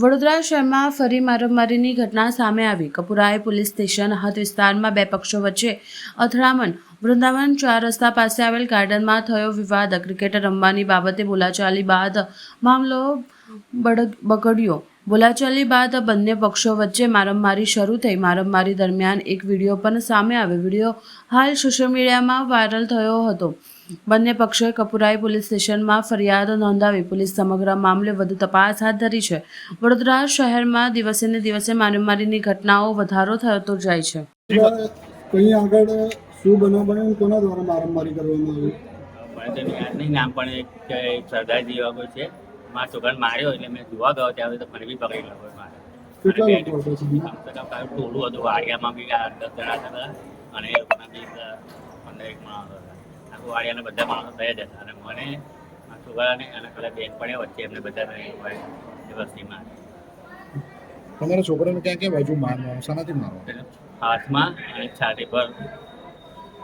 વડોદરા શહેરમાં ફરી મારામારીની ઘટના સામે આવી. કપુરાઈ પોલીસ સ્ટેશન હદ વિસ્તારમાં બે પક્ષો વચ્ચે અથડામણ. વૃંદાવન 4 રસ્તા પાસે આવેલ ગાર્ડનમાં થયો વિવાદ. ક્રિકેટ રમવાની બાબતે બોલાચાલી બાદ મામલો બગડ્યો. બોલાચાલી બાદ બંને પક્ષો વચ્ચે મારામારી શરૂ થઈ. મારામારી દરમિયાન એક વિડીયો પણ સામે આવ્યો. વિડીયો હાલ સોશિયલ મીડિયામાં વાયરલ થયો હતો. બંને પક્ષોએ કપુરાઈ પોલીસ સ્ટેશનમાં ફરિયાદ નોંધાવી. પોલીસ સમગ્ર મામલે વધુ તપાસ હાથ ધરી છે. વડોદરા શહેરમાં દિવસે ને દિવસે મારામારીની ઘટનાઓ વધારો થતો જાય છે. કઈ આગળ શું બનાવ બન્યો, કોના દ્વારા મારામારી કરવામાં આવી? મને તો યાદ નહીં નામ, પણ એક સરદારજી વાળો છે. મારા છોકરાને માર્યો એટલે મેં જોવા ગયો ત્યારે તો મને બી પકડી ગયો મારે. કેટલા લોકો હતા? ટોળું હતું. વાડિયામાં બી 10 જણા હતા અને એ લોકોના બી 15 માણસો હતા. આખું વાડિયાના બધા માણસો થયા જ હતા અને મને મારા છોકરાને અને પેલા બેન પણ વચ્ચે એમને બધાને વ્યવસ્થિત મારી. તમારા છોકરાને ક્યાં ક્યાં બાજુ મારવાનું, શાનાથી મારવાનું? હાથમાં અને છાતી પર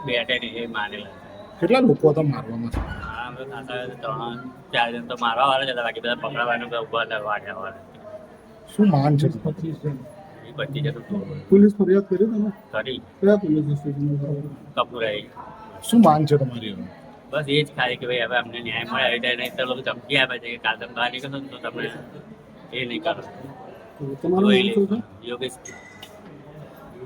બેટે મારેલા. કેટલા લોકો હતા મારવામાં? મારા 3-4 જણ તો મારવા વાળા જ હતા, બાકી બધા પકડવાના ઉભા હતા વાડિયા વાળા. શું માંગ છે? એ બચી જતું હતું. પોલીસ ફરિયાદ કરી તમે? કરી કયા પોલીસ સ્ટેશન? કપૂરાઈ. શું માંગ છે તમારી? બસ એ જ ખાલી કે ભાઈ હવે અમને ન્યાય મળે. એટલે નહીં તો લોકો ધમકી આપે છે કે કાલ તમે બહાર નીકળશો તો તમને એ નહીં કરો. તમારું નામ શું છે? યોગેશ.